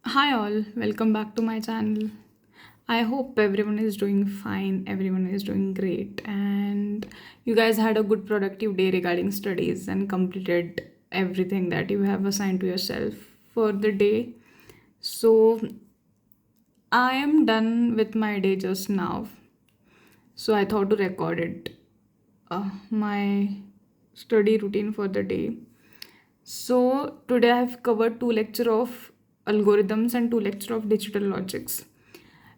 Hi all, welcome back to my channel. I hope everyone is doing fine, everyone is doing great, and you guys had a good productive day regarding studies and completed everything that you have assigned to yourself for the day. So, I am done with my day just now. So, I thought to record it, my study routine for the day. So today I have covered two lecture of algorithms and two lecture of digital logics.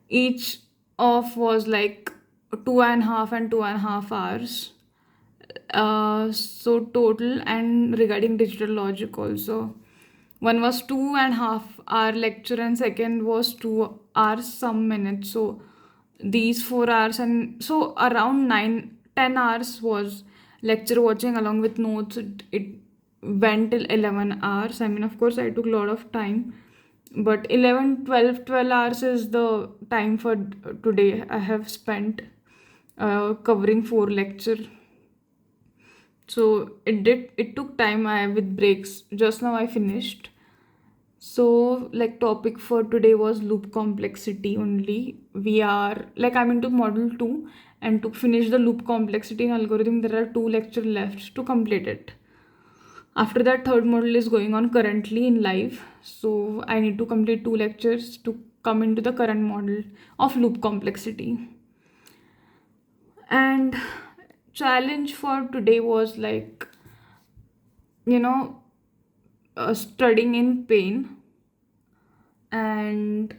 Each of was like 2.5 and 2.5 hours. So total, and regarding digital logic also, one was 2.5 hour lecture and second was 2 hours some minutes. So these 4 hours, and so around 9 10 hours was lecture watching along with notes. It went till 11 hours. I mean, of course I took a lot of time, but 11, 12, 12 hours is the time for today I have spent covering four lecture. So it took time. I with breaks, just now I finished. So, like, topic for today was loop complexity only. We are like, I'm into model 2, and to finish the loop complexity in algorithm there are two lecture left to complete it. After that, third model is going on currently in live. So I need to complete two lectures to come into the current model of loop complexity. And challenge for today was like, you know, studying in pain and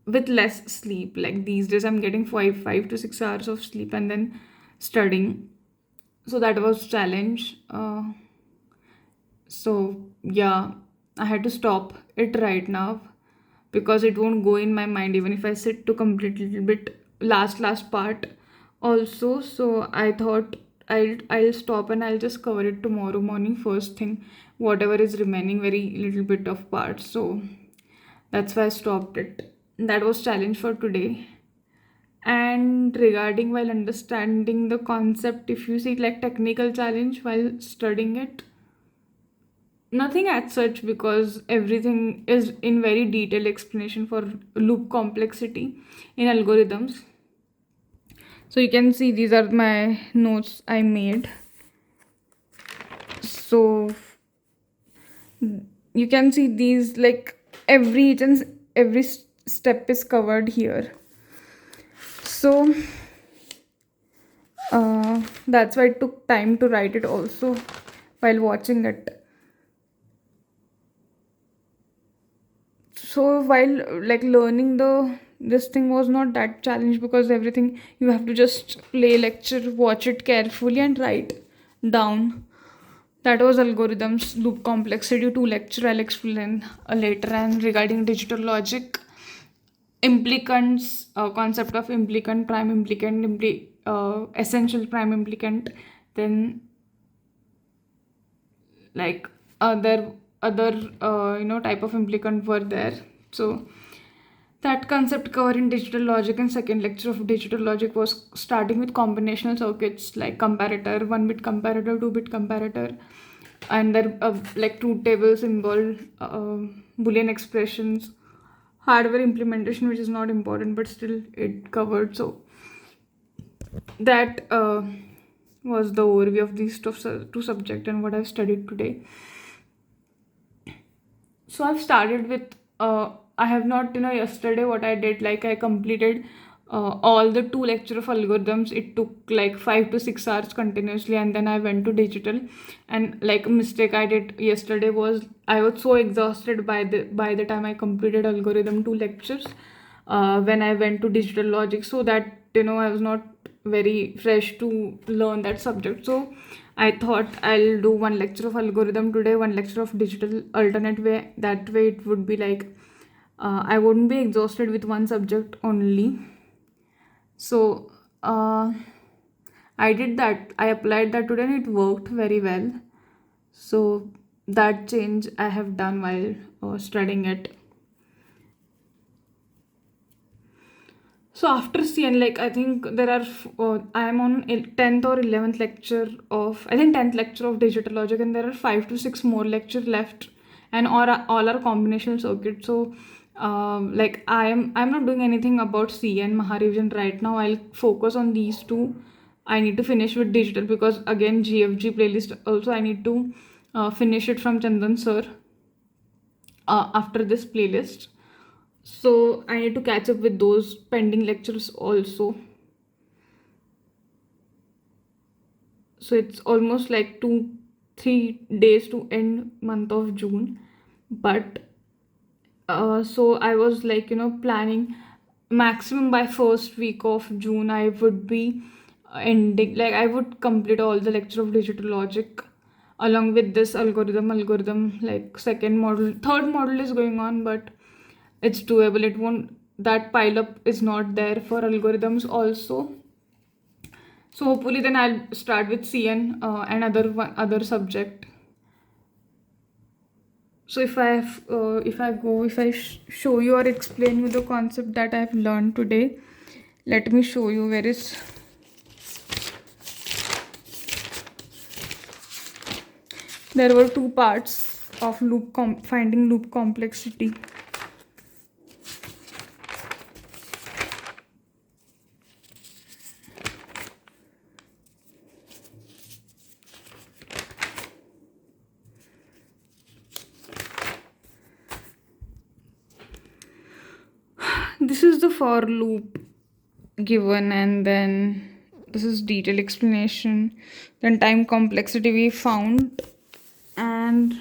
with less sleep. Like these days I'm getting 5 to 6 hours of sleep and then studying. So that was challenge. So yeah, I had to stop it right now because it won't go in my mind even if I sit to complete little bit last part also. So I thought I'll stop and I'll just cover it tomorrow morning first thing, whatever is remaining, very little bit of parts. So that's why I stopped it. That was challenge for today. And regarding while understanding the concept, if you see like technical challenge while studying it, nothing as such, because everything is in very detailed explanation for loop complexity in algorithms. So you can see these are my notes I made. So you can see these, like, every step is covered here. So that's why it took time to write it also while watching it. So while like learning the this thing was not that challenge, because everything you have to just play lecture, watch it carefully and write down. That was algorithms, loop complexity, to lecture I'll explain later. And regarding digital logic, implicants, concept of implicant, prime implicant, essential prime implicant, then like other type of implicant were there. So that concept covered in digital logic, and second lecture of digital logic was starting with combinational circuits like comparator, 1 bit comparator, 2 bit comparator, and there like truth table symbol, boolean expressions, hardware implementation, which is not important but still it covered. So that was the overview of these two subject and what I've studied today. So I've started with I have not, yesterday what I did, like I completed all the two lecture of algorithms. It took like 5 to 6 hours continuously, and then I went to digital. And like a mistake I did yesterday was I was so exhausted by the time I completed algorithm two lectures when I went to digital logic, so that I was not very fresh to learn that subject. So I thought I'll do one lecture of algorithm today, one lecture of digital alternate way. That way it would be like I wouldn't be exhausted with one subject only. So I did that. I applied that today and it worked very well. So that change I have done while studying it. So after CN, like I think there are, I am on 10th or 11th lecture of, I think 10th lecture of digital logic, and there are 5 to 6 more lecture left, and all are combinational circuits. So Like I'm not doing anything about C and Maharevision right now. I'll focus on these two. I need to finish with digital because again GFG playlist also I need to finish it from Chandan sir after this playlist. So I need to catch up with those pending lectures also. So it's almost like 2-3 days to end month of June. But so I was like, planning maximum by first week of June I would be ending, like I would complete all the lecture of digital logic along with this algorithm, like second model, third model is going on, but it's doable. It won't, that pile up is not there for algorithms also. So hopefully then I'll start with CN and other subject. So if I show you or explain you the concept that I've learned today, let me show you where is. There were two parts of finding loop complexity. This is the for loop given, and then this is detailed explanation, then time complexity we found, and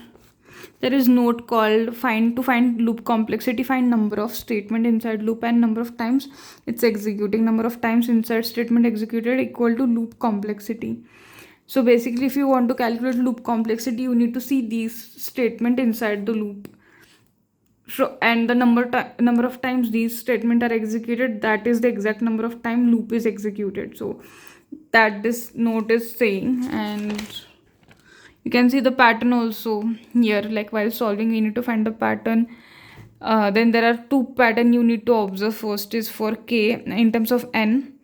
there is note called find loop complexity, find number of statement inside loop and number of times it's executing. Number of times inside statement executed equal to loop complexity. So basically if you want to calculate loop complexity, you need to see these statement inside the loop. So, and the number of times these statements are executed, that is the exact number of time loop is executed. So that this note is saying, and you can see the pattern also here. Like while solving, we need to find the pattern. Then there are two pattern you need to observe. First is for k in terms of n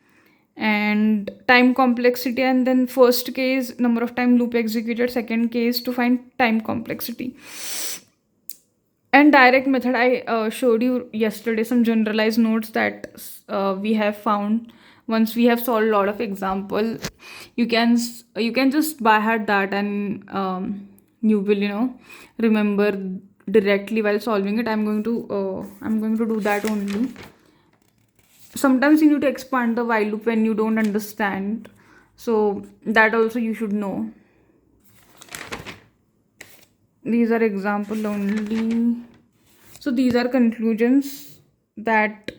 and time complexity, and then first k is number of time loop executed, second k is to find time complexity. And direct method, I showed you yesterday some generalized notes that we have found once we have solved a lot of example. You can just by heart that, and you will remember directly while solving it. I'm going to do that only. Sometimes you need to expand the while loop when you don't understand, so that also you should know. These are example only. So these are conclusions that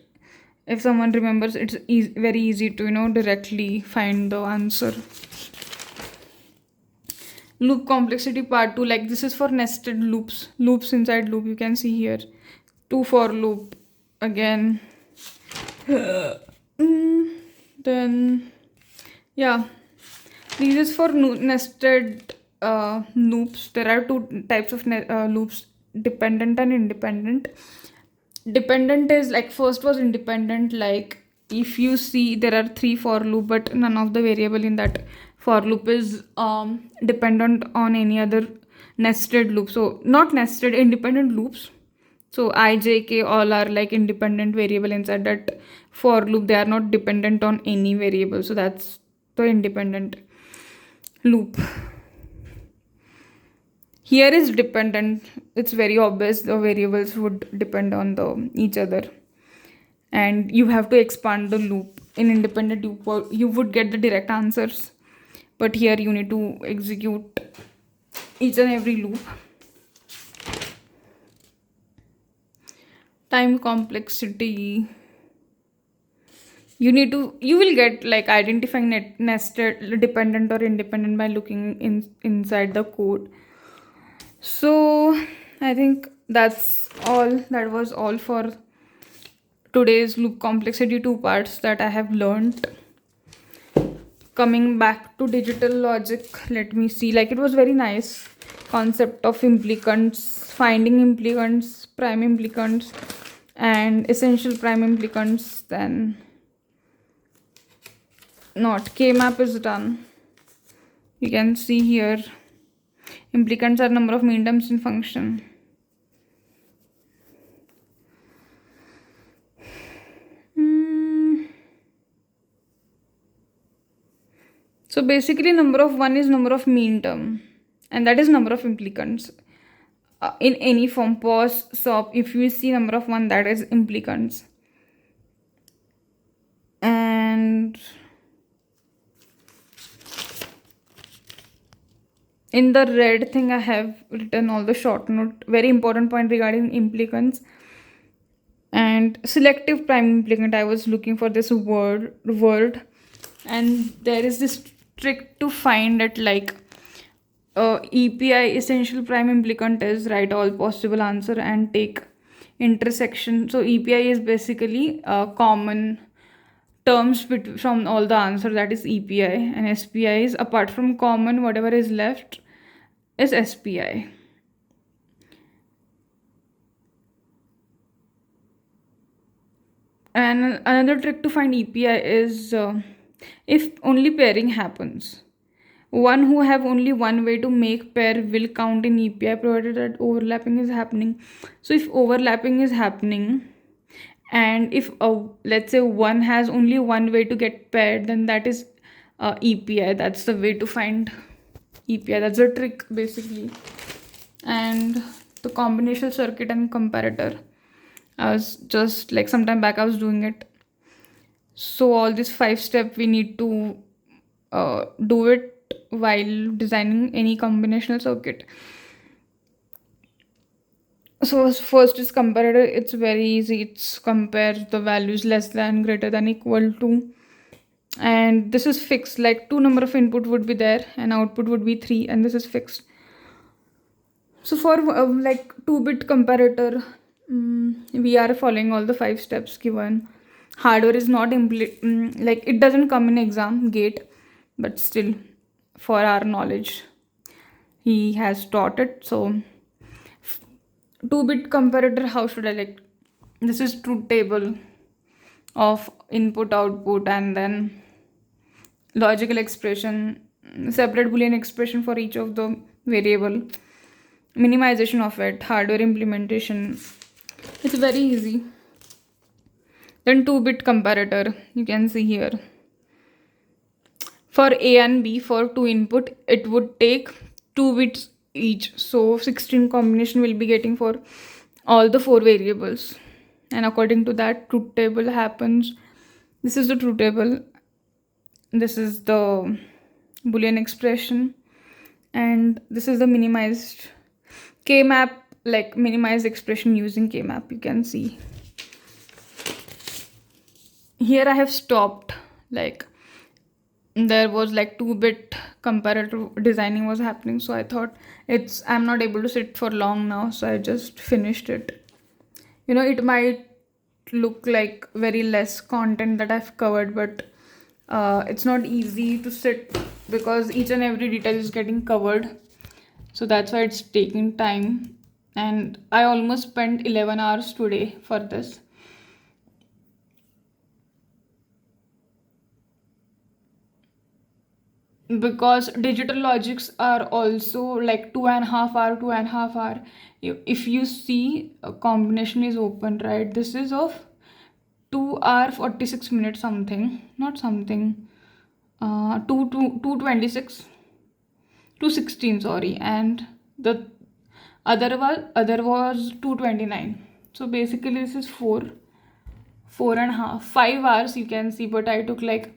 if someone remembers, it's very easy to directly find the answer. Loop complexity part 2, like this is for nested loops inside loop. You can see here 2 for loop again. Then yeah, this is for nested loops. There are two types of loops, dependent and independent. Dependent is like first was independent, like if you see there are 3 for loop but none of the variable in that for loop is dependent on any other nested loop. So not nested, independent loops. So I, j, k all are like independent variable inside that for loop. They are not dependent on any variable. So that's the independent loop. Here is dependent. It's very obvious the variables would depend on each other, and you have to expand the loop. In independent you would get the direct answers, but here you need to execute each and every loop. Time complexity, you will get like identifying nested dependent or independent by looking inside the code. So I think that was all for today's loop complexity 2 parts that I have learned. Coming back to digital logic, let me see, like it was very nice concept of implicants, finding implicants, prime implicants and essential prime implicants. Then not k-map is done. You can see here implicants are number of mean terms in function. So basically number of 1 is number of mean term, and that is number of implicants. In any form, pos, sop, if you see number of 1, that is implicants. And in the red thing I have written all the short note, very important point regarding implicants. And selective prime implicant, I was looking for this word, and there is this trick to find it, like EPI, essential prime implicant, is write all possible answer and take intersection. So EPI is basically common terms from all the answer, that is EPI, and SPI is apart from common, whatever is left is SPI. And another trick to find EPI is if only pairing happens. One who have only one way to make pair will count in EPI provided that overlapping is happening. So if overlapping is happening, and if let's say one has only one way to get paired, then that is EPI. That's the way to find EPI. That's the trick basically. And the combinational circuit and comparator, I was just like some time back I was doing it. So all these 5 steps we need to do it while designing any combinational circuit. So first is comparator. It's very easy. It's compare the values less than, greater than, equal to, and this is fixed, like 2 number of input would be there and output would be 3, and this is fixed. So for like 2-bit comparator, we are following all the 5 steps given. Hardware is not like it doesn't come in exam gate, but still for our knowledge he has taught it. So 2-bit comparator, how should I, like, this is truth table of input output, and then logical expression, separate boolean expression for each of the variable, minimization of it, hardware implementation. It's very easy. Then 2-bit comparator, you can see here. For A and B, for 2 input, it would take 2 bits each. So 16 combination will be getting for all the 4 variables. And according to that, truth table happens. This is the truth table. This is the Boolean expression. And this is the minimized K-map, like minimized expression using K-map, you can see. Here I have stopped, like there was like 2-bit comparator designing was happening, so I thought I'm not able to sit for long now, so I just finished it. It might look like very less content that I've covered, but it's not easy to sit because each and every detail is getting covered, so that's why it's taking time. And I almost spent 11 hours today for this. Because digital logics are also like 2.5 hour. If you see a combination is open, right, this is of 2 hour 46 minutes something, not something, 226 216, sorry, and the other was 229. So basically this is 4.5 5 hours, you can see, but I took like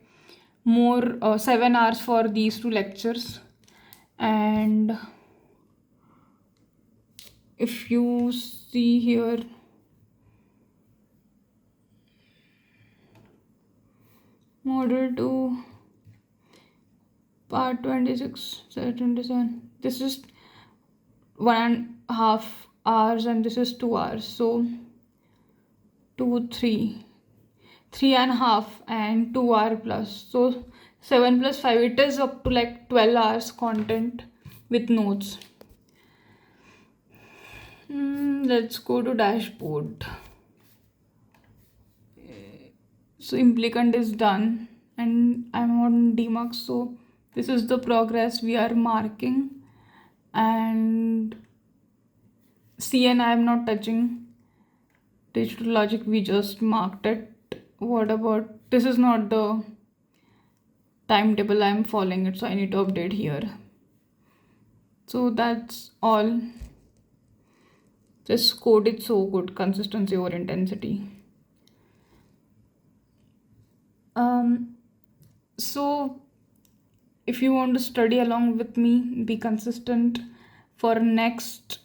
more 7 hours for these 2 lectures. And if you see here, model 2 part 26 27, this is 1.5 hours and this is 2 hours, so 3.5 and 2 hour plus, so 7 plus 5, it is up to like 12 hours content with notes. Let's go to dashboard. So implicant is done and I'm on demux, so this is the progress we are marking. And CN I am not touching. Digital logic we just marked it. What about, this is not the timetable I'm following it, so I need to update here. So that's all. This code is so good, consistency over intensity. So if you want to study along with me, be consistent for next,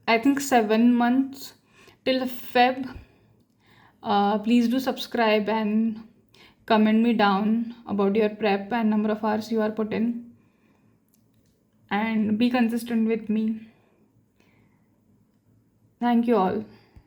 I think, 7 months till Feb. Please do subscribe and comment me down about your prep and number of hours you are put in, and be consistent with me. Thank you all.